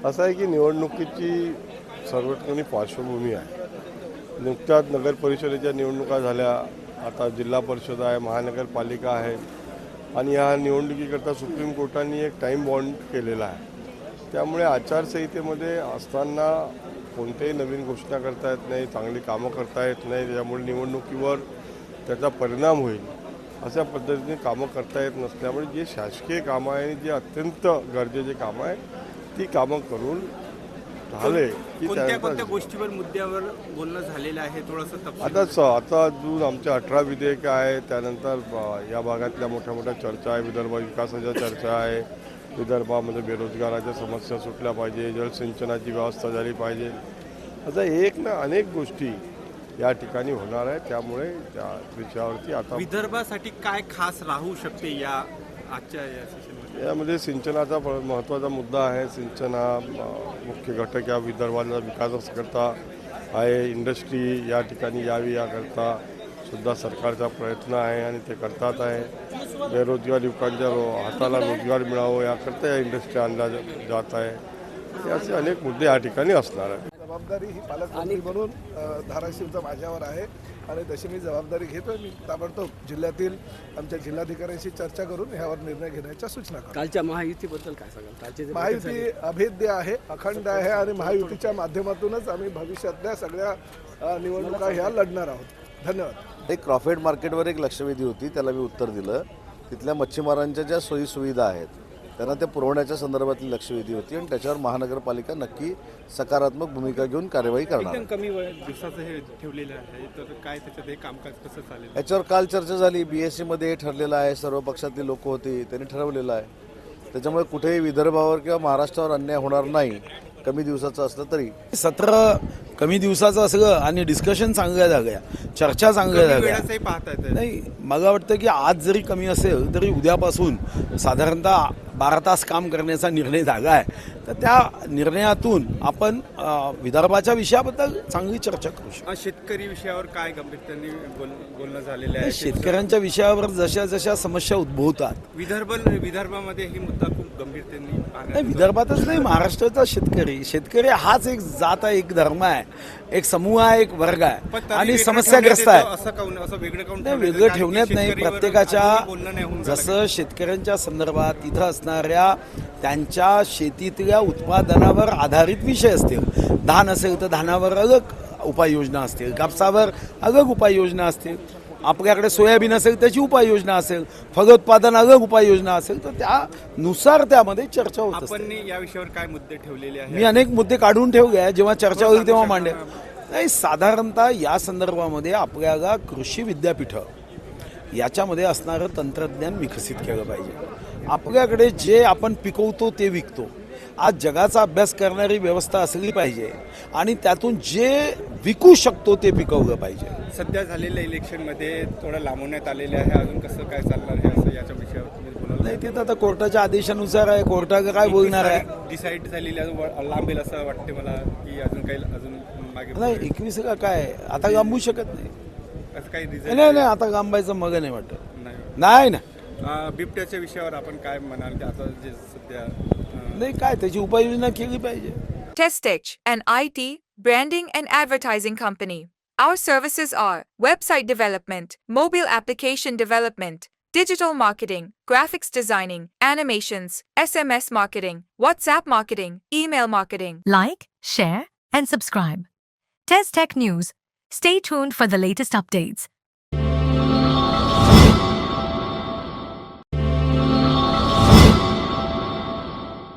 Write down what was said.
असं आहे की निवडणुकीची सर्वतोनी पार्श्वभूमी आहे. नुकत्याच नगर परिषदेच्या निवडणुका झाल्या, आता जिल्हा परिषद आहे, महानगरपालिका आहे आणि या निवडणुकीकरता सुप्रीम कोर्टाने एक टाईम बॉन्ड केलेला आहे. त्यामुळे आचारसंहितेमध्ये असताना कोणत्याही नवीन घोषणा करता येत नाही, चांगली कामं करता येत नाही, त्यामुळे निवडणुकीवर त्याचा परिणाम होईल अशा पद्धतीने कामं करता येत नसल्यामुळे जे शासकीय कामं आहे आणि जे अत्यंत गरजेचे कामं आहे ती कामं करून झाले की कोणत्या गोष्टीवर मुद्द्यावर बोलणं झालेलं आहे थोडंसं तपशील. आता अजून आमच्या 18 विधेयकं आहे. त्यानंतर या भागातल्या मोठ्या मोठ्या चर्चा आहे, विदर्भ विकासाच्या चर्चा आहे, विदर्भामध्ये बेरोजगाराच्या समस्या सुटल्या पाहिजे, जलसिंचनाची व्यवस्था झाली पाहिजे. आता एक ना अनेक गोष्टी या ठिकाणी होणार आहे. त्यामुळे त्या विषयावरती आता विदर्भासाठी काय खास राहू शकते या आजच्या या सेशनमध्ये? यामध्ये सिंचनाचा महत्त्वाचा मुद्दा आहे. सिंचन हा मुख्य घटक या विदर्भाला विकासाकरता आहे. इंडस्ट्री या ठिकाणी यावी याकरता सुद्धा सरकारचा प्रयत्न आहे आणि ते करतात आहे. बेरोजगार युवकांच्या हाताला रोजगार मिळावं याकरता या इंडस्ट्री आणल्या जात आहे. हे असे अनेक मुद्दे या ठिकाणी असणार आहेत. जबाबदारी ही पालकमंत्री म्हणून धाराशिवचा माझ्यावर आहे आणि तशी मी जबाबदारी घेतोय. मी ताबडतोब जिल्ह्यातील आमच्या जिल्हाधिकाऱ्यांशी चर्चा करून यावर निर्णय घेण्याच्या सूचना करतो. कालच्या महायुतीबद्दल काय सांगाल? कालचे महायुती अभेद्य आहे, अखंड आहे आणि महायुतीच्या माध्यमातूनच आम्ही भविष्यातल्या सगळ्या निवडणुका ह्या लढणार आहोत. धन्यवाद. एक क्रॉफेड मार्केटवर एक लक्षवेधी होती, त्याला मी उत्तर दिलं. तिथल्या मच्छीमारांच्या ज्या सोयीसुविधा आहेत त्यांना ते पुरवण्याच्या संदर्भातली लक्षवेधी होती आणि त्याच्यावर महानगरपालिका नक्की सकारात्मक भूमिका घेऊन कार्यवाही करणार. एकदम कमी दिवसाचं हे ठेवलेलं आहे, तर काय त्याच्यात हे कामकाज कसं चालेल? याच्यावर काल चर्चा झाली. BSC मध्ये हे ठरलेलं आहे, सर्व पक्षातली लोक होती, त्यांनी ठरवलेलं आहे. त्याच्यामुळे कुठेही विदर्भावर किंवा महाराष्ट्रावर अन्याय होणार नाही, कमी दिवसाचं असलं तरी. सत्र कमी दिवसाचं असलं आणि डिस्कशन चांगल्या जाग्या, चर्चा चांगल्या जाग्या पाहता येतं नाही. मला वाटतं की आज जरी कमी असेल तरी उद्यापासून साधारणतः 12 तास काम करण्याचा निर्णय झाला आहे. तर त्या निर्णयातून आपण विदर्भाच्या विषयाबद्दल चांगली चर्चा करू शकतो. शेतकरी विषयावर काय गंभीरतेने बोलणं झालेलं आहे? शेतकऱ्यांच्या विषयावर जशा जशा समस्या उद्भवतात विदर्भामध्ये ही मुद्दा खूप गंभीरतेने नाही, विदर्भातच नाही, महाराष्ट्राचा शेतकरी हाच एक जात आहे, एक धर्म आहे, एक समूह आहे, एक वर्ग आहे आणि समस्याग्रस्त आहे. असं वेगळं ठेवण्यात नाही. प्रत्येकाच्या जसं शेतकऱ्यांच्या संदर्भात तिथं असणाऱ्या त्यांच्या शेतीतल्या उत्पादनावर आधारित विषय असतील. धान असेल तर धानावर अलग उपाययोजना असतील, कापसावर अलग उपाययोजना असतील, आपल्याकडे सोयाबीन असेल त्याची उपाययोजना असेल, फलोत्पादन अलग उपाययोजना असेल, तर त्यानुसार त्यामध्ये चर्चा होत असते. आपण या विषयावर काय मुद्दे ठेवलेले आहेत? मी अनेक मुद्दे काढून ठेवले आहे, जेव्हा चर्चा होईल तेव्हा मांडेल. नाही, साधारणतः या संदर्भामध्ये आपल्याला कृषी विद्यापीठं याच्यामध्ये असणारं तंत्रज्ञान विकसित केलं पाहिजे. आपल्याकडे जे आपण पिकवतो ते विकतो. आज जगाचा अभ्यास करणारी व्यवस्था असली पाहिजे आणि त्यातून जे विकू शकतो ते पिकवलं पाहिजे. सध्या झालेल्या इलेक्शनमध्ये थोडं लांबवण्यात आलेले आहे, अजून कसं काय चालणार आहे असं याच्या विषयावर तुम्ही बोलाल? नाही, ते तर आता कोर्टाच्या आदेशानुसार आहे. कोर्टाला काय बोलणार आहे? डिसाईड झालेली अजून लांबेल असं वाटते मला, की अजून काही अजून मागे नाही, 21 काय आता लांबू शकत नाही. असं काही नाही, आता लांबायचं मग नाही वाटत. नाही ना. बिबट्याच्या विषयावर आपण काय म्हणाल की आता जे सध्या नाही, काय त्याची उपाययोजना केली पाहिजे. Testech, an IT, branding and advertising company. Our services are website development, mobile application development, digital marketing, graphics designing, animations, SMS marketing, WhatsApp marketing, email marketing. Like, share, and subscribe. Test Tech News. Stay tuned for the latest updates.